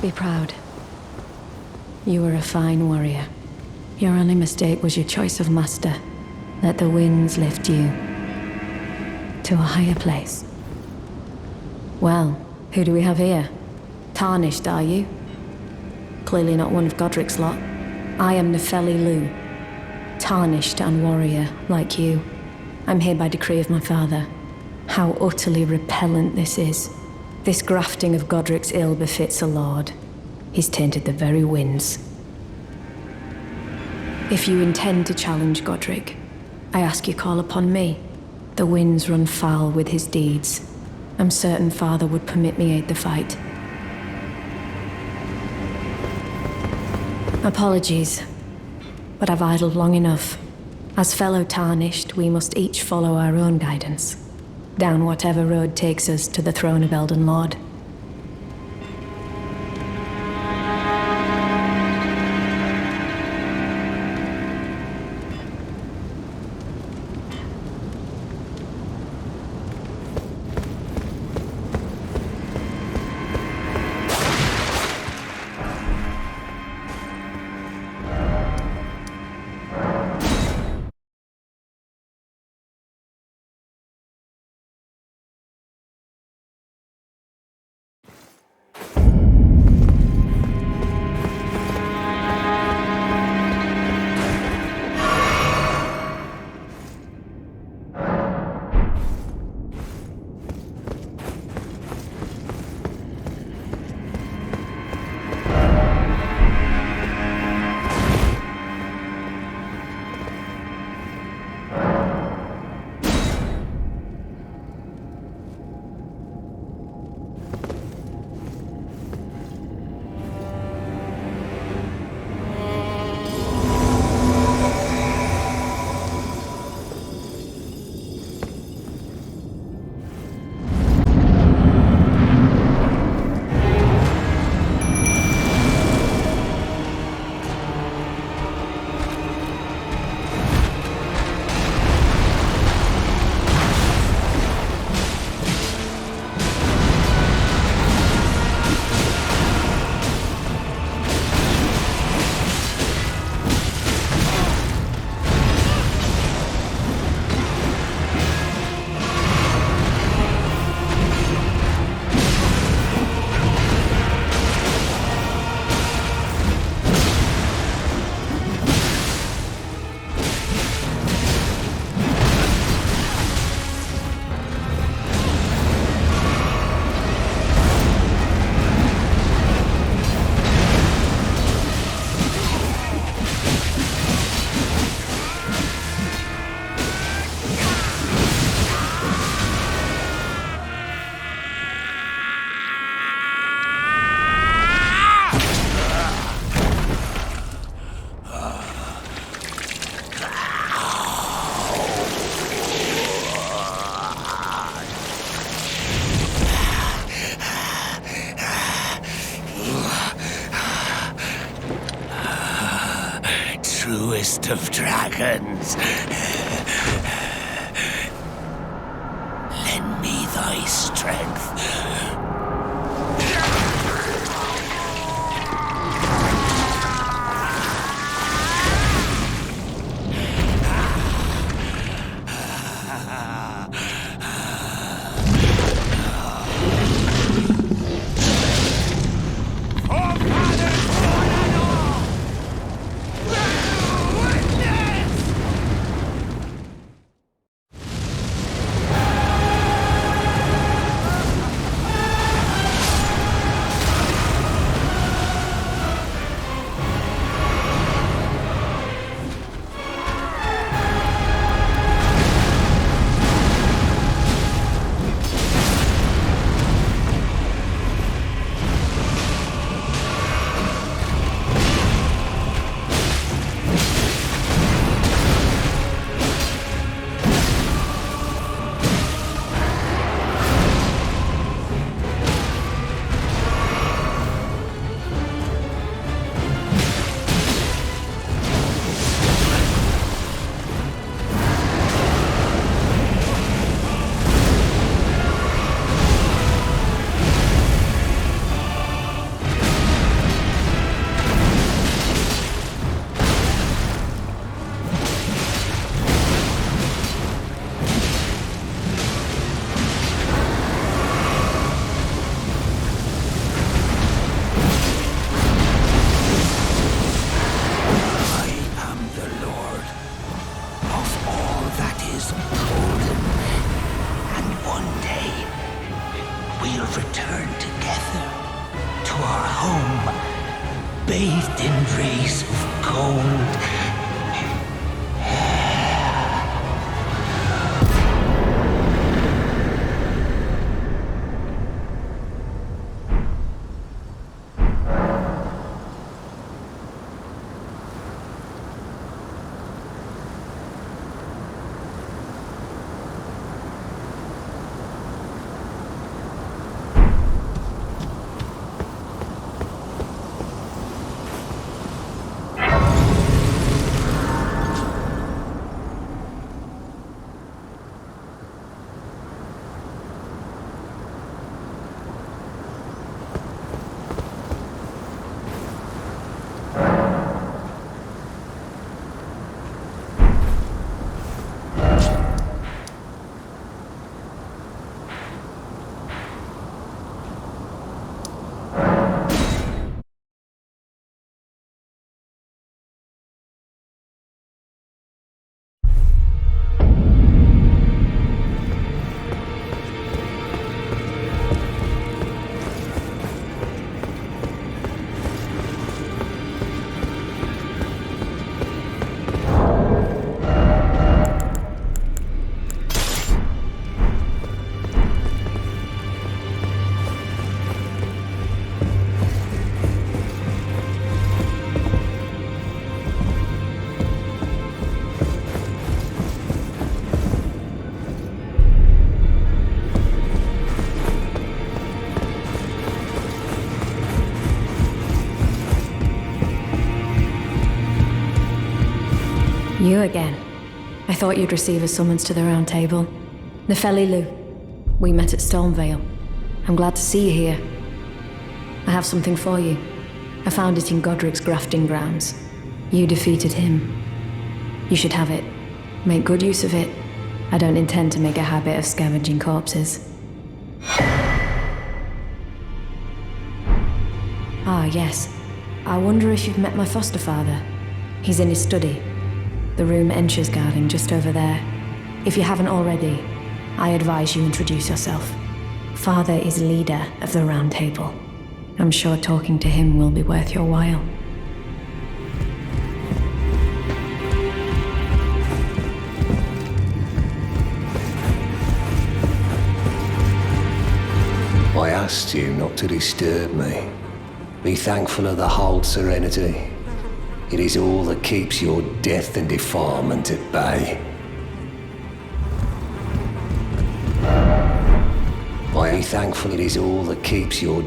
Be proud. You were a fine warrior. Your only mistake was your choice of master. Let the winds lift you to a higher place. Well, who do we have here? Tarnished, are you? Clearly not one of Godric's lot. I am Nefeli Lu. Tarnished and warrior, like you. I'm here by decree of my father. How utterly repellent this is. This grafting of Godric's ill befits a lord. He's tainted the very winds. If you intend to challenge Godric, I ask you call upon me. The winds run foul with his deeds. I'm certain father would permit me aid the fight. Apologies, but I've idled long enough. As fellow Tarnished, we must each follow our own guidance, down whatever road takes us to the throne of Elden Lord. Truest of dragons. Lend me thy strength. we'll return together to our home, bathed in rays of gold. You again. I thought you'd receive a summons to the Round Table. Nefeli Lu. We met at Stormvale. I'm glad to see you here. I have something for you. I found it in Godric's grafting grounds. You defeated him. You should have it. Make good use of it. I don't intend to make a habit of scavenging corpses. Ah, yes. I wonder if you've met my foster father. He's in his study. The room Ensha's guarding just over there. If you haven't already, I advise you introduce yourself. Father is leader of the Round Table. I'm sure talking to him will be worth your while. I asked you not to disturb me. Be thankful of the hold serenity. It is all that keeps your death and defilement at bay. I be thankful it is all that keeps your...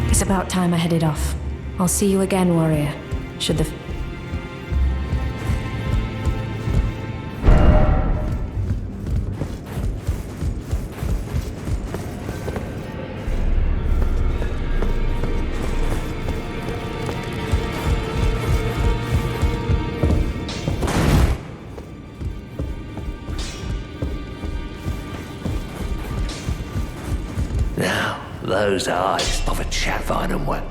It's about time I headed off. I'll see you again, warrior. Should the... Now, those eyes of a Chavine and what?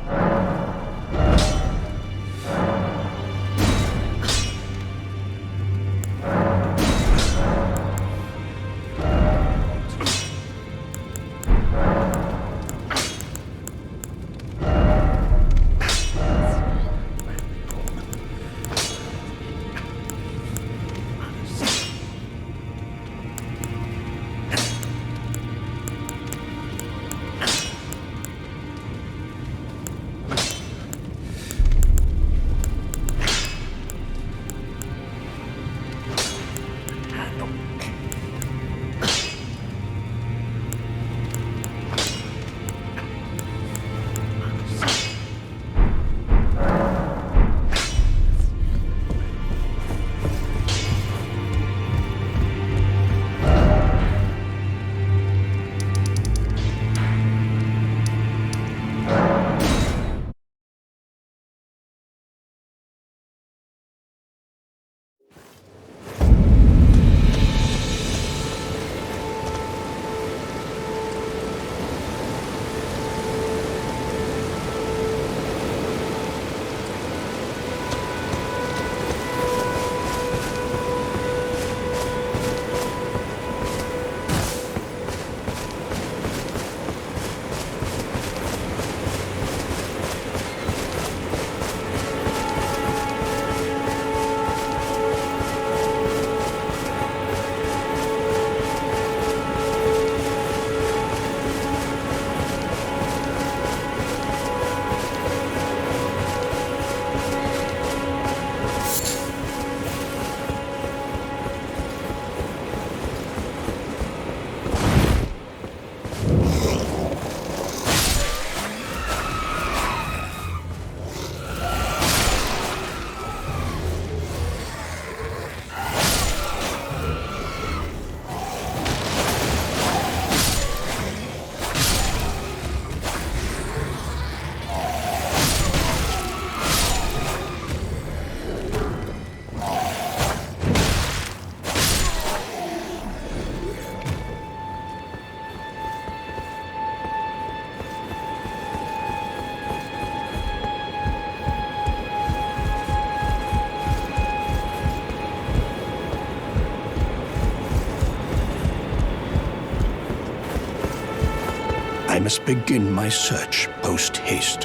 must begin my search post-haste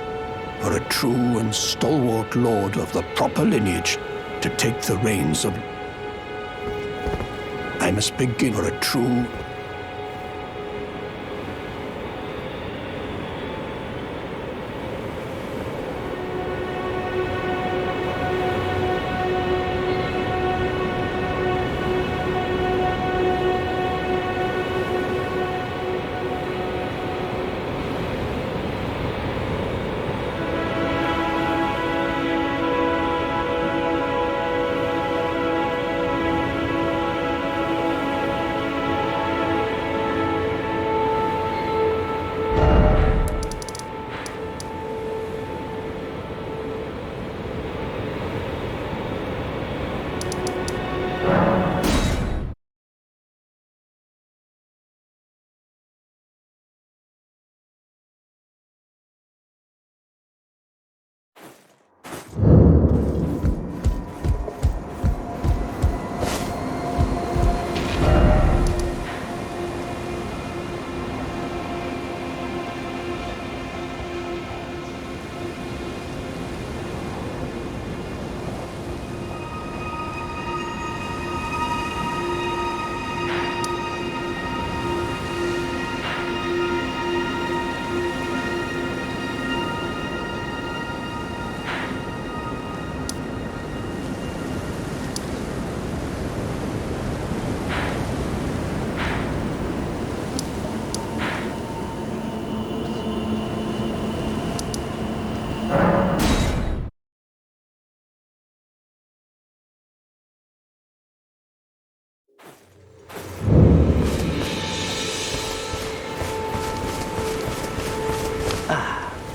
for a true and stalwart lord of the proper lineage to take the reins of... I must begin for a true...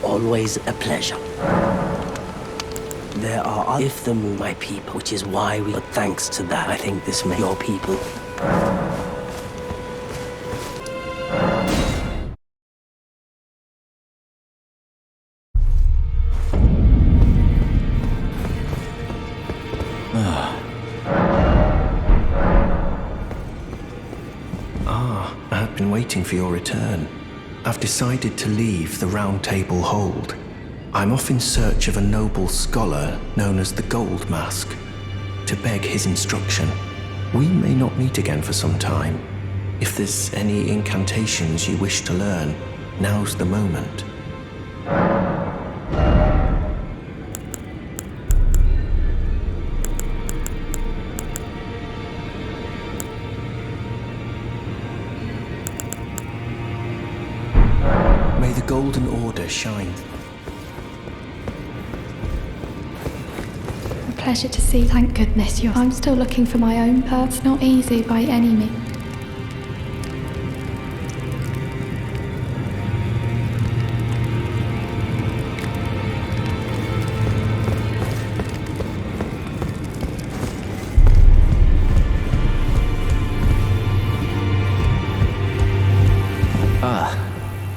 Always a pleasure. There are if the moon, my people, which is why we. But thanks to that, I think this may your people. I have been waiting for your return. I've decided to leave the Round Table Hold. I'm off in search of a noble scholar known as the Gold Mask, to beg his instruction. We may not meet again for some time. If there's any incantations you wish to learn, now's the moment. May the Golden Order shine. A pleasure to see. Thank goodness you're... I'm still looking for my own path. It's not easy by any means.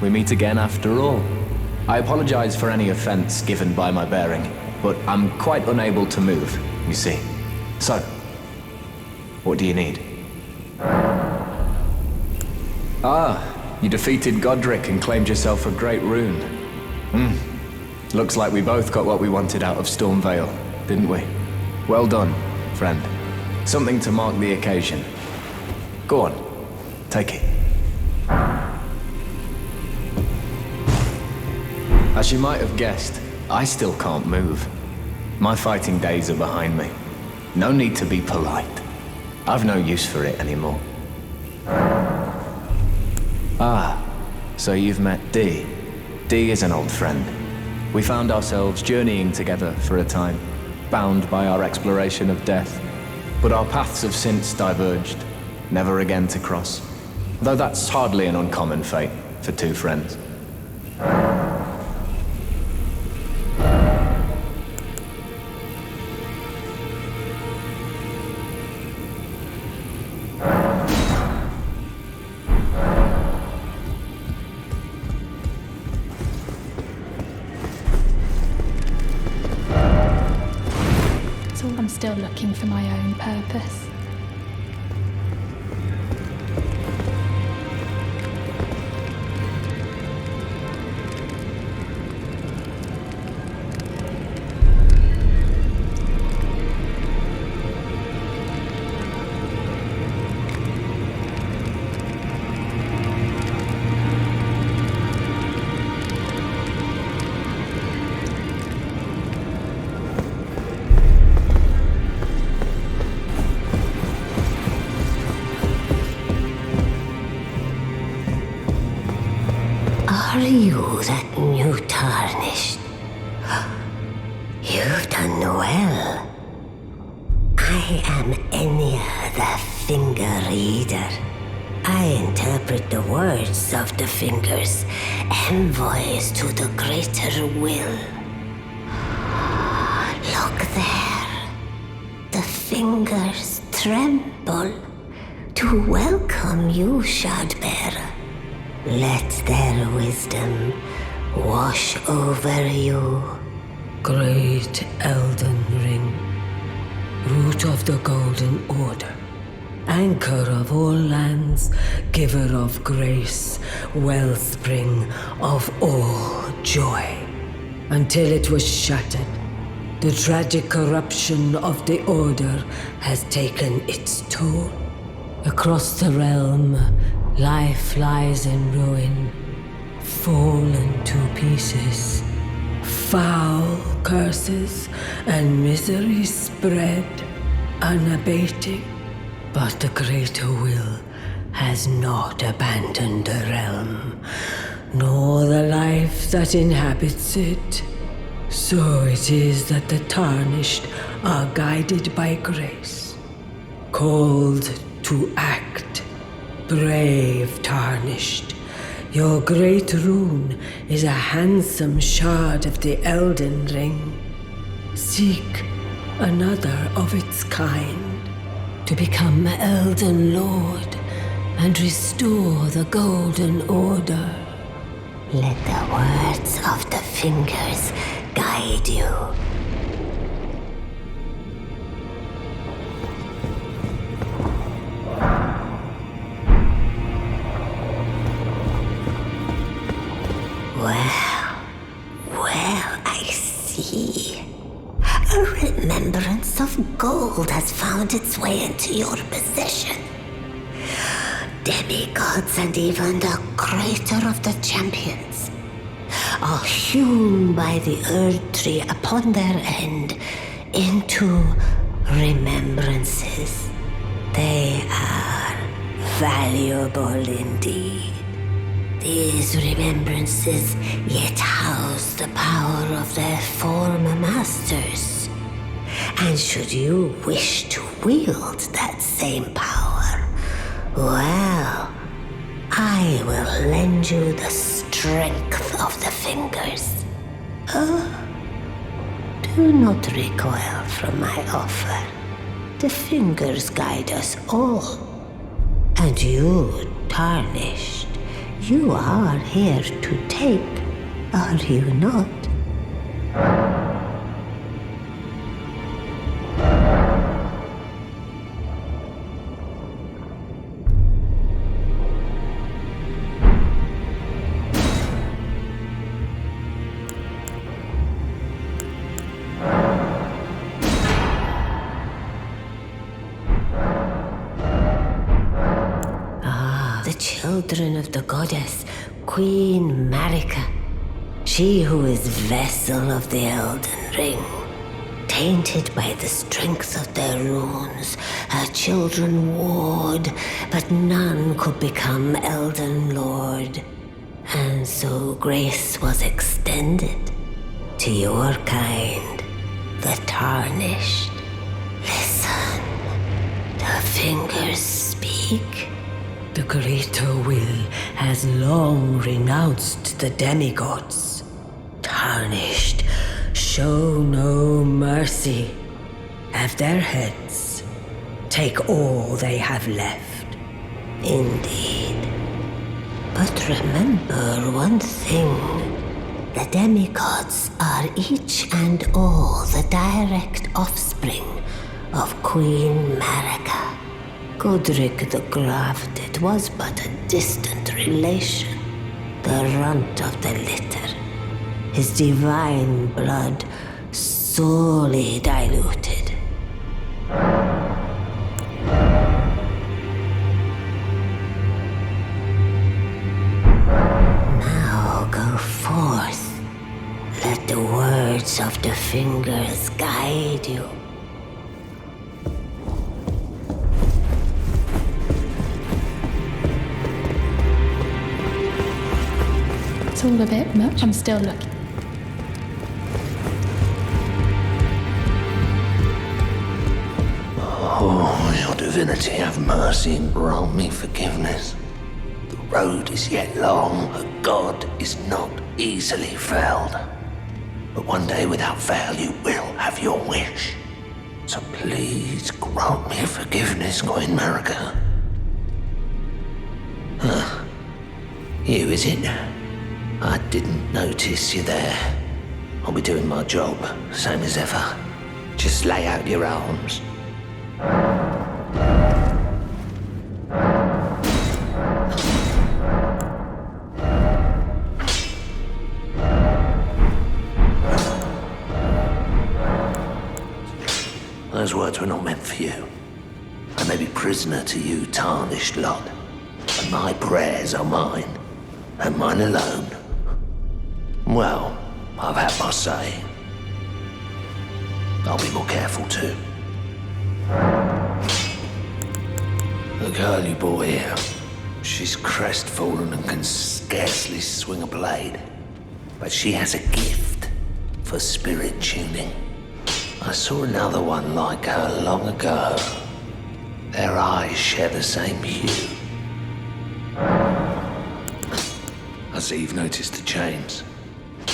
We meet again after all. I apologize for any offense given by my bearing, but I'm quite unable to move, you see. So, what do you need? You defeated Godric and claimed yourself a great rune. Looks like we both got what we wanted out of Stormvale, didn't we? Well done, friend. Something to mark the occasion. Go on, take it. As you might have guessed, I still can't move. My fighting days are behind me. No need to be polite. I've no use for it anymore. So you've met Dee. Dee is an old friend. We found ourselves journeying together for a time, bound by our exploration of death. But our paths have since diverged, never again to cross. Though that's hardly an uncommon fate for two friends. I'm still looking for my own purpose. that new Tarnished. You've done well. I am Enya the Finger Reader. I interpret the words of the fingers, envoys to the greater will. Look there. The fingers tremble to welcome you, Shardbearer. Let their wisdom wash over you. Great Elden Ring, root of the Golden Order, anchor of all lands, giver of grace, wellspring of all joy. Until it was shattered, the tragic corruption of the Order has taken its toll. Across the realm, life lies in ruin, fallen to pieces. Foul curses and misery spread, unabating. But the greater will has not abandoned the realm, nor the life that inhabits it. So it is that the Tarnished are guided by grace, called to act. Brave Tarnished, your great rune is a handsome shard of the Elden Ring. Seek another of its kind to become Elden Lord and restore the Golden Order. Let the words of the fingers guide you. Well, I see. A remembrance of gold has found its way into your possession. Demigods and even the greater of the champions are hewn by the Earth Tree upon their end into remembrances. They are valuable indeed. These remembrances yet house the power of their former masters. And should you wish to wield that same power, well, I will lend you the strength of the fingers. Oh, do not recoil from my offer. The fingers guide us all. And you, Tarnished, you are here to take, are you not? Children of the goddess, Queen Marika. She who is vessel of the Elden Ring. Tainted by the strength of their runes, her children warred, but none could become Elden Lord. And so grace was extended to your kind, the Tarnished. Listen, the fingers speak. The greater will has long renounced the demigods. Tarnished, show no mercy. Have their heads. Take all they have left. Indeed. But remember one thing. The demigods are each and all the direct offspring of Queen Marika. Godric the Grafted was but a distant relation, the runt of the litter. His divine blood sorely diluted. Now go forth. Let the words of the fingers guide you. It's all a bit much. I'm still looking. Oh, your divinity, have mercy and grant me forgiveness. The road is yet long, a god is not easily felled. But one day without fail you will have your wish. So please grant me forgiveness, Queen Marika. Huh. You, is it? I didn't notice you there. I'll be doing my job, same as ever. Just lay out your arms. Those words were not meant for you. I may be prisoner to you, tarnished lot, but my prayers are mine, and mine alone. Well, I've had my say. I'll be more careful too. The girl you brought here, she's crestfallen and can scarcely swing a blade, but she has a gift for spirit tuning. I saw another one like her long ago. Their eyes share the same hue. I see you've noticed the chains.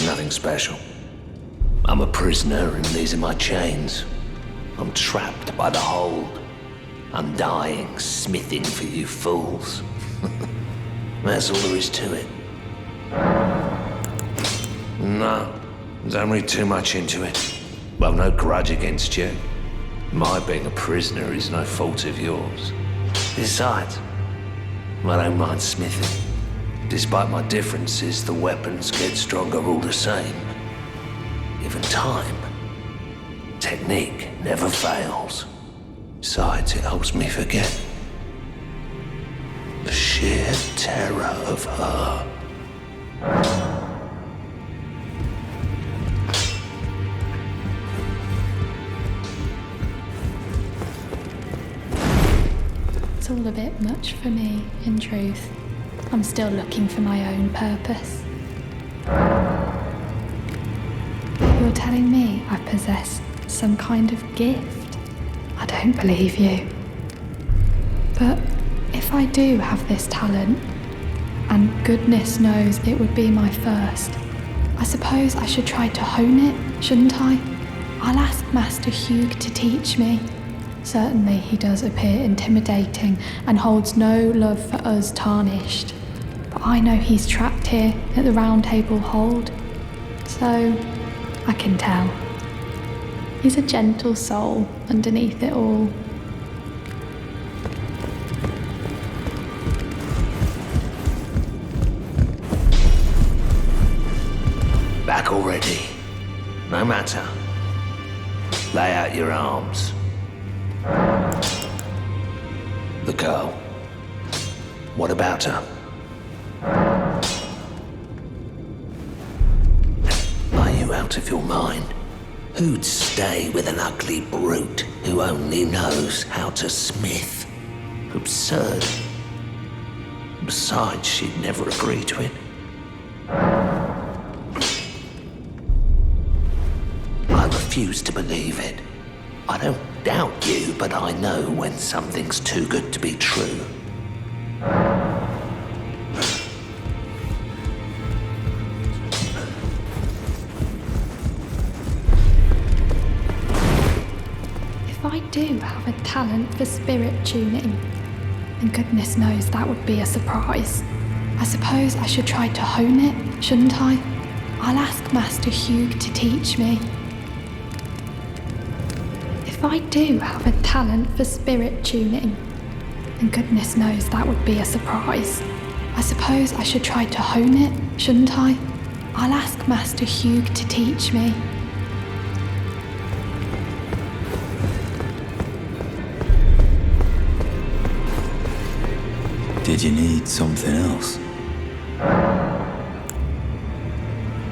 Nothing special. I'm a prisoner and these are my chains. I'm trapped by the hold. I'm dying, smithing for you fools. That's all there is to it. No, don't read too much into it. Well, no grudge against you. My being a prisoner is no fault of yours. Besides, I don't mind smithing. Despite my differences, the weapons get stronger all the same. Given time, technique never fails. Besides, it helps me forget the sheer terror of her. It's all a bit much for me, in truth. I'm still looking for my own purpose. You're telling me I possess some kind of gift? I don't believe you. But if I do have this talent, and goodness knows it would be my first, I suppose I should try to hone it, shouldn't I? I'll ask Master Hugh to teach me. Certainly he does appear intimidating and holds no love for us tarnished. But I know he's trapped here at the Round Table Hold. So, I can tell. He's a gentle soul underneath it all. Back already. No matter. Lay out your arms. The girl. What about her? Are you out of your mind? Who'd stay with an ugly brute who only knows how to smith? Absurd. Besides, she'd never agree to it. I refuse to believe it. I don't doubt you, but I know when something's too good to be true. If I do have a talent for spirit tuning, then goodness knows that would be a surprise. I suppose I should try to hone it, shouldn't I? I'll ask Master Hugh to teach me. If I do have a talent for spirit tuning, then goodness knows that would be a surprise. I suppose I should try to hone it, shouldn't I? I'll ask Master Hugh to teach me. Did you need something else?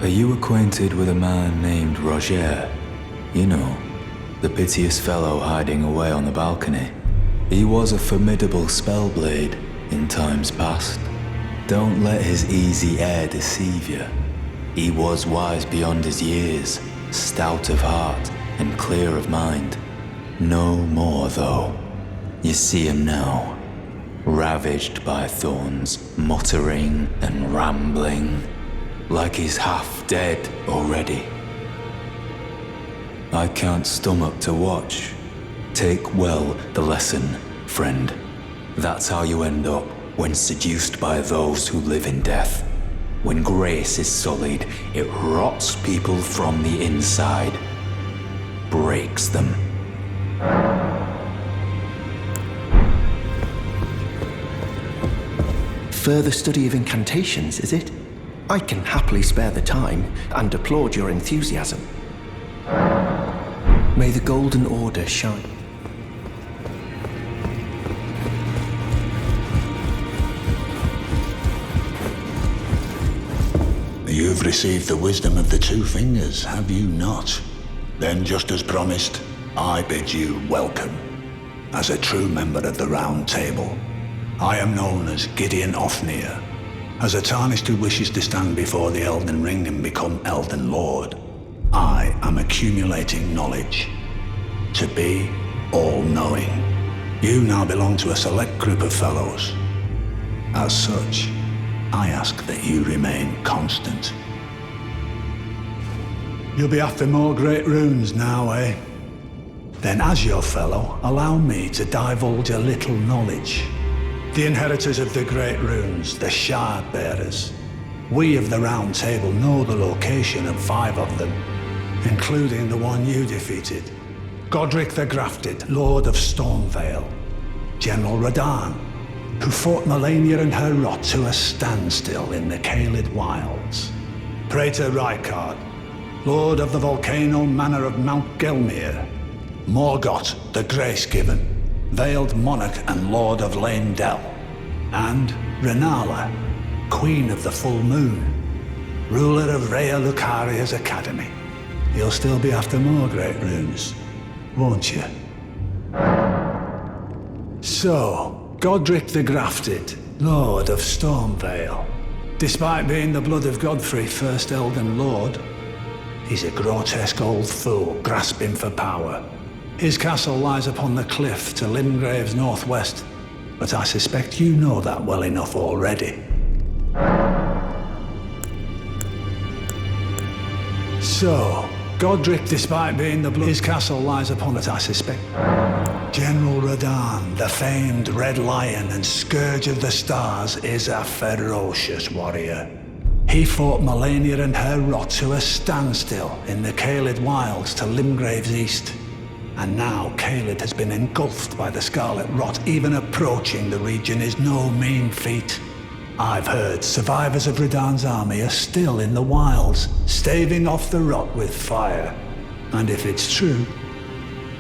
Are you acquainted with a man named Roger? You know, the piteous fellow hiding away on the balcony. He was a formidable spellblade in times past. Don't let his easy air deceive you. He was wise beyond his years, stout of heart and clear of mind. No more, though. You see him now, ravaged by thorns, muttering and rambling, like he's half dead already. I can't stomach to watch. Take well the lesson, friend. That's how you end up when seduced by those who live in death. When grace is sullied, it rots people from the inside, breaks them. Further study of incantations, is it? I can happily spare the time and applaud your enthusiasm. May the Golden Order shine. You've received the wisdom of the Two Fingers, have you not? Then, just as promised, I bid you welcome. As a true member of the Round Table, I am known as Gideon Ofnir. As a Tarnished who wishes to stand before the Elden Ring and become Elden Lord, I am accumulating knowledge. To be all-knowing. You now belong to a select group of fellows. As such, I ask that you remain constant. You'll be after more great runes now, eh? Then as your fellow, allow me to divulge a little knowledge. The inheritors of the great runes, the Shard Bearers. We of the Round Table know the location of 5 of them, including the one you defeated. Godric the Grafted, Lord of Stormvale. General Radahn, who fought Melania and her rot to a standstill in the Caelid Wilds. Praetor Rykard, Lord of the Volcano Manor of Mount Gelmir. Morgoth the Grace-Given, Veiled Monarch and Lord of Leyndell. And Renala, Queen of the Full Moon, ruler of Rhea Lucaria's Academy. You'll still be after more great runes, won't you? So, Godric the Grafted, Lord of Stormvale. Despite being the blood of Godfrey, first Elden Lord, he's a grotesque old fool grasping for power. His castle lies upon the cliff to Limgrave's northwest, but I suspect you know that well enough already. So, Godric, despite being the blood, his castle lies upon it, I suspect. General Radahn, the famed Red Lion and Scourge of the Stars, is a ferocious warrior. He fought Melania and her rot to a standstill in the Caelid Wilds to Limgrave's east. And now Caelid has been engulfed by the Scarlet Rot. Even approaching the region is no mean feat. I've heard survivors of Radahn's army are still in the wilds, staving off the rot with fire. And if it's true,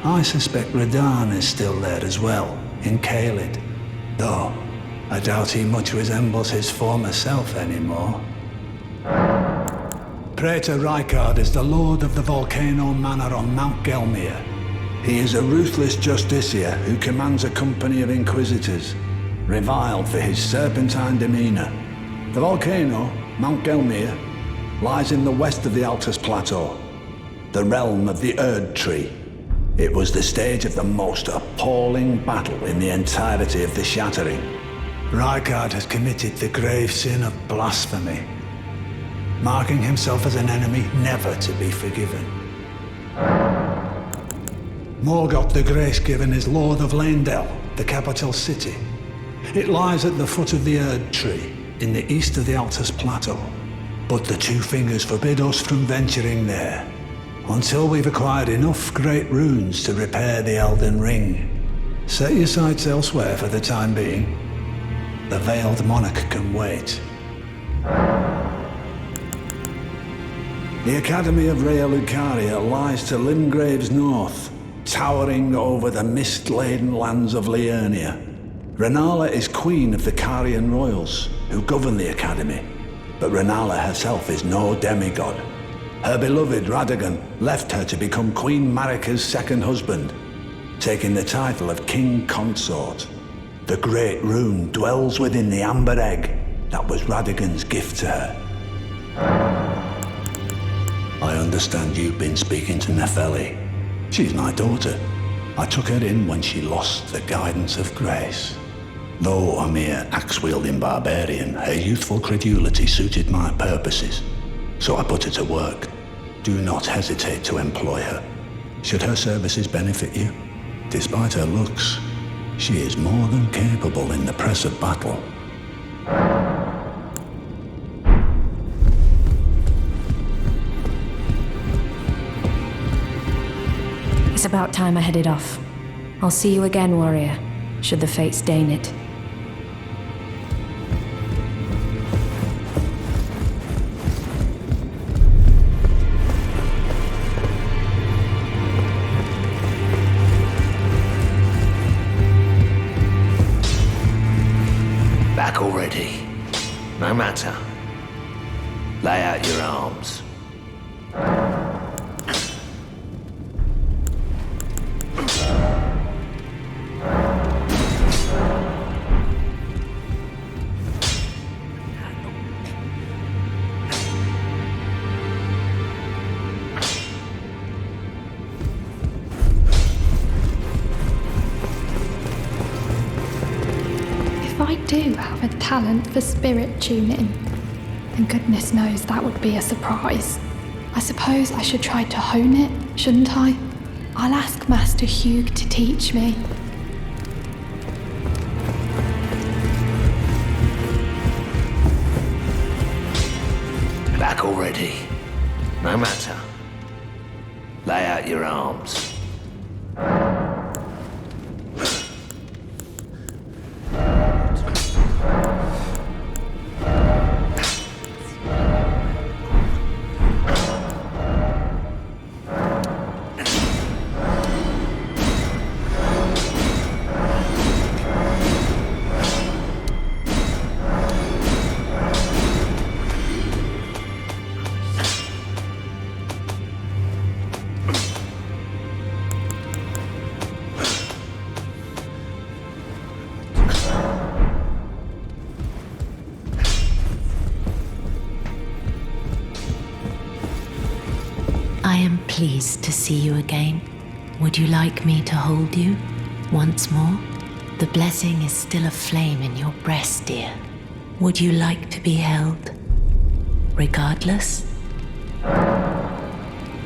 I suspect Radahn is still there as well, in Caelid. Though, I doubt he much resembles his former self anymore. Praetor Rykard is the Lord of the Volcano Manor on Mount Gelmir. He is a ruthless justiciar who commands a company of inquisitors, reviled for his serpentine demeanor. The volcano, Mount Gelmir, lies in the west of the Altus Plateau, the realm of the Erd Tree. It was the stage of the most appalling battle in the entirety of the Shattering. Rykard has committed the grave sin of blasphemy, marking himself as an enemy never to be forgiven. Morgoth the Grace-Given is Lord of Leyndell, the capital city. It lies at the foot of the Erd Tree, in the east of the Altus Plateau. But the Two Fingers forbid us from venturing there, until we've acquired enough great runes to repair the Elden Ring. Set your sights elsewhere for the time being. The Veiled Monarch can wait. The Academy of Rhea Lucaria lies to Limgrave's north, towering over the mist-laden lands of Liurnia. Renala is queen of the Carian royals, who govern the Academy. But Renala herself is no demigod. Her beloved Radagon left her to become Queen Marika's second husband, taking the title of King Consort. The Great Rune dwells within the Amber Egg, That was Radigan's gift to her. I understand you've been speaking to Nefeli. She's my daughter. I took her in when she lost the guidance of grace. Though a mere axe-wielding barbarian, her youthful credulity suited my purposes. So I put her to work. Do not hesitate to employ her. Should her services benefit you, despite her looks, she is more than capable in the press of battle. It's about time I headed off. I'll see you again, warrior, should the fates deign it. Back already? No matter. Lay out your arms. If I do have a talent for spirit tuning, then goodness knows that would be a surprise. I suppose I should try to hone it, shouldn't I? I'll ask Master Hugh to teach me. Back already? No matter. Lay out your arms. I am pleased to see you again. Would you like me to hold you once more? The blessing is still aflame in your breast, dear. Would you like to be held, regardless?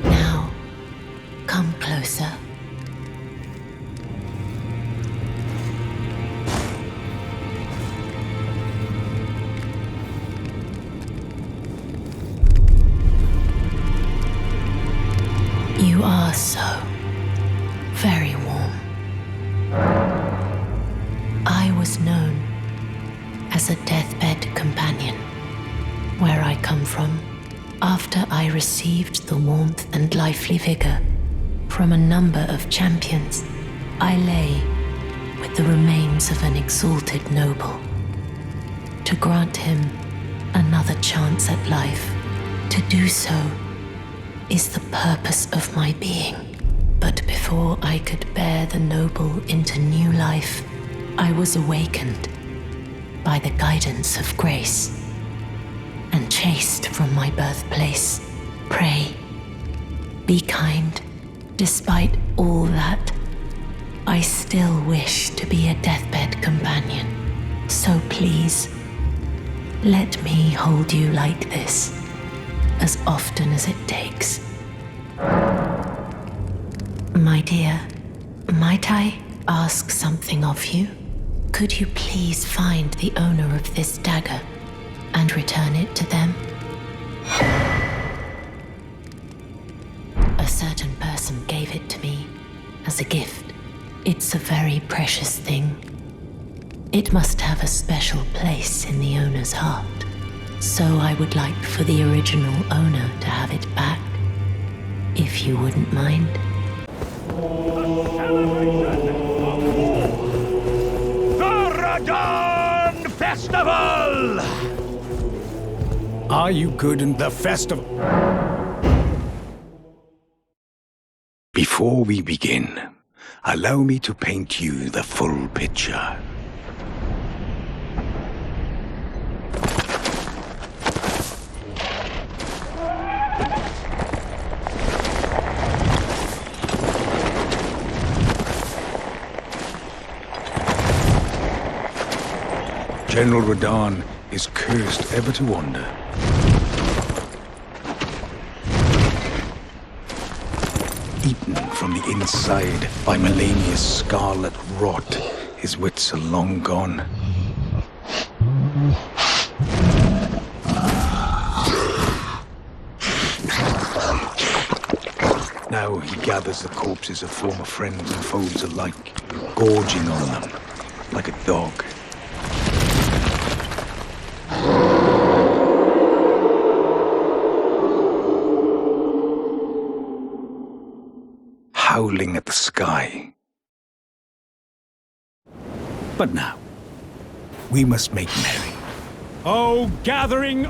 Now, come closer. You are so very warm. I was known as a deathbed companion where I come from. After I received the warmth and lively vigor from a number of champions, I lay with the remains of an exalted noble. To grant him another chance at life, to do so is the purpose of my being. But before I could bear the noble into new life, I was awakened by the guidance of grace and chased from my birthplace. Pray, be kind. Despite all that, I still wish to be a deathbed companion. So please, let me hold you like this as often as it takes. My dear, might I ask something of you? Could you please find the owner of this dagger and return it to them? A certain person gave it to me as a gift. It's a very precious thing. It must have a special place in the owner's heart. So I would like for the original owner to have it back, if you wouldn't mind. The Festival! Are you good in the festival? Before we begin, allow me to paint you the full picture. General Radahn is cursed ever to wander. Eaten from the inside by Melania's scarlet rot, his wits are long gone. Now he gathers the corpses of former friends and foes alike, gorging on them like a dog. Howling at the sky. But now, we must make merry. Oh, gathering